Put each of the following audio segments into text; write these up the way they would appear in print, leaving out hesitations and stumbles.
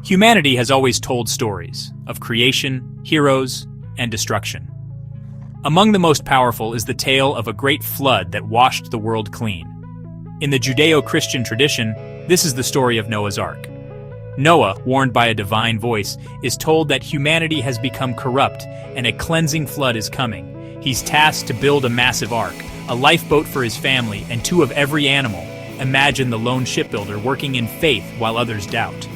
Humanity has always told stories of creation, heroes, and destruction. Among the most powerful is the tale of a great flood that washed the world clean. In the Judeo-Christian tradition, this is the story of Noah's Ark. Noah, warned by a divine voice, is told that humanity has become corrupt and a cleansing flood is coming. He's tasked to build a massive ark, a lifeboat for his family, and two of every animal. Imagine the lone shipbuilder working in faith while others doubt.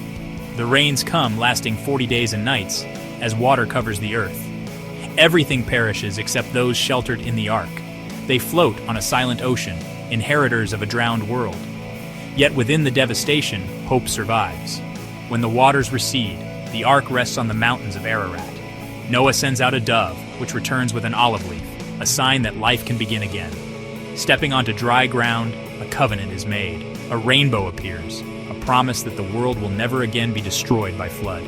The rains come, lasting 40 days and nights, as water covers the earth. Everything perishes except those sheltered in the ark. They float on a silent ocean, inheritors of a drowned world. Yet within the devastation, hope survives. When the waters recede, the ark rests on the mountains of Ararat. Noah sends out a dove, which returns with an olive leaf, a sign that life can begin again. Stepping onto dry ground, a covenant is made. A rainbow appears, a promise that the world will never again be destroyed by flood.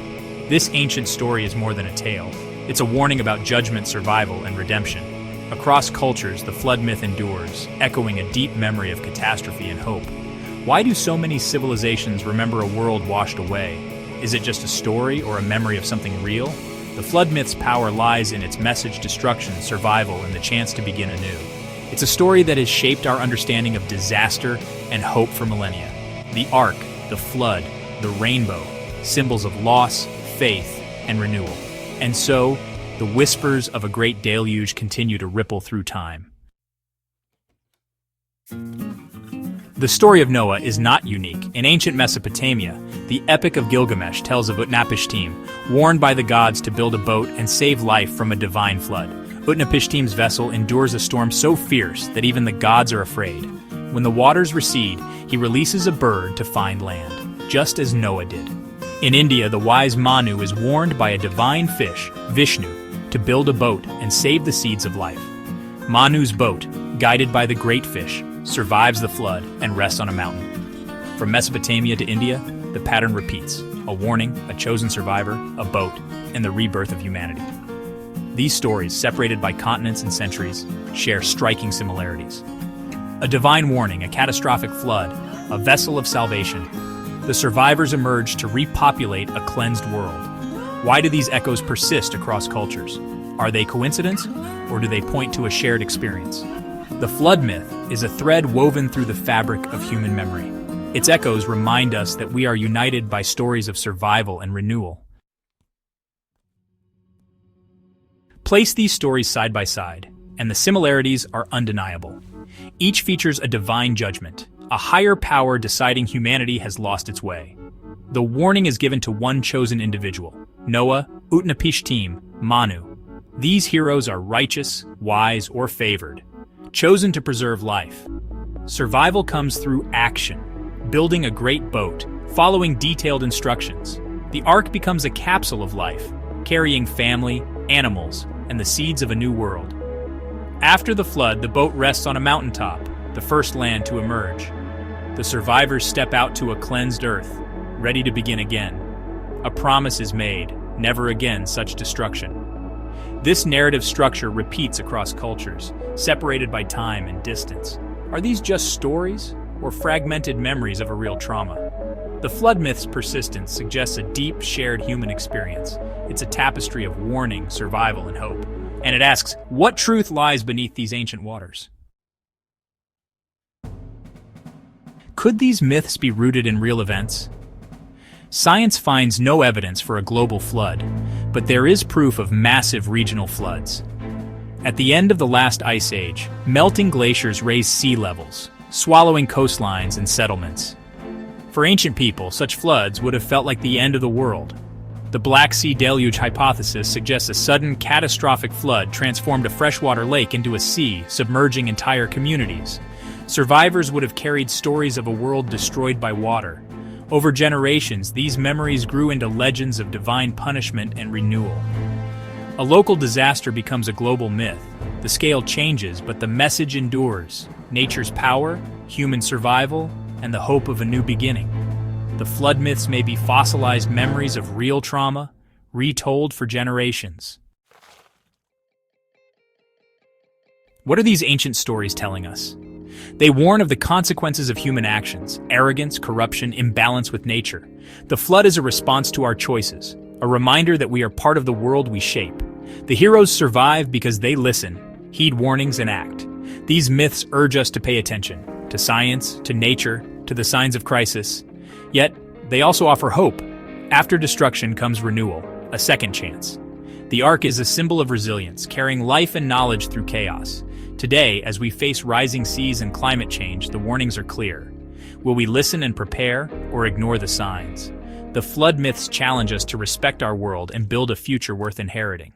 This ancient story is more than a tale. It's a warning about judgment, survival, and redemption. Across cultures, the flood myth endures, echoing a deep memory of catastrophe and hope. Why do so many civilizations remember a world washed away? Is it just a story or a memory of something real? The flood myth's power lies in its message: destruction, survival, and the chance to begin anew. It's a story that has shaped our understanding of disaster and hope for millennia. The ark, the flood, the rainbow, symbols of loss, faith, and renewal. And so, the whispers of a great deluge continue to ripple through time. The story of Noah is not unique. In ancient Mesopotamia, the Epic of Gilgamesh tells of Utnapishtim, warned by the gods to build a boat and save life from a divine flood. Utnapishtim's vessel endures a storm so fierce that even the gods are afraid. When the waters recede, he releases a bird to find land, just as Noah did. In India, the wise Manu is warned by a divine fish, Vishnu, to build a boat and save the seeds of life. Manu's boat, guided by the great fish, survives the flood and rests on a mountain. From Mesopotamia to India, the pattern repeats: a warning, a chosen survivor, a boat, and the rebirth of humanity. These stories, separated by continents and centuries, share striking similarities. A divine warning, a catastrophic flood, a vessel of salvation. The survivors emerge to repopulate a cleansed world. Why do these echoes persist across cultures? Are they coincidence, or do they point to a shared experience? The flood myth is a thread woven through the fabric of human memory. Its echoes remind us that we are united by stories of survival and renewal. Place these stories side by side, and the similarities are undeniable. Each features a divine judgment, a higher power deciding humanity has lost its way. The warning is given to one chosen individual: Noah, Utnapishtim, Manu. These heroes are righteous, wise, or favored, chosen to preserve life. Survival comes through action, building a great boat, following detailed instructions. The ark becomes a capsule of life, carrying family, animals, and the seeds of a new world. After the flood, the boat rests on a mountaintop, the first land to emerge. The survivors step out to a cleansed earth, ready to begin again. A promise is made: never again such destruction. This narrative structure repeats across cultures, separated by time and distance. Are these just stories, or fragmented memories of a real trauma? The flood myth's persistence suggests a deep, shared human experience. It's a tapestry of warning, survival, and hope. And it asks, what truth lies beneath these ancient waters? Could these myths be rooted in real events? Science finds no evidence for a global flood, but there is proof of massive regional floods. At the end of the last ice age, melting glaciers raised sea levels, swallowing coastlines and settlements. For ancient people, such floods would have felt like the end of the world. The Black Sea deluge hypothesis suggests a sudden, catastrophic flood transformed a freshwater lake into a sea, submerging entire communities. Survivors would have carried stories of a world destroyed by water. Over generations, these memories grew into legends of divine punishment and renewal. A local disaster becomes a global myth. The scale changes, but the message endures: nature's power, human survival, and the hope of a new beginning. The flood myths may be fossilized memories of real trauma, retold for generations. What are these ancient stories telling us? They warn of the consequences of human actions: arrogance, corruption, imbalance with nature. The flood is a response to our choices, a reminder that we are part of the world we shape. The heroes survive because they listen, heed warnings, and act. These myths urge us to pay attention to science, to nature, to the signs of crisis. Yet, they also offer hope. After destruction comes renewal, a second chance. The Ark is a symbol of resilience, carrying life and knowledge through chaos. Today, as we face rising seas and climate change, the warnings are clear. Will we listen and prepare, or ignore the signs? The flood myths challenge us to respect our world and build a future worth inheriting.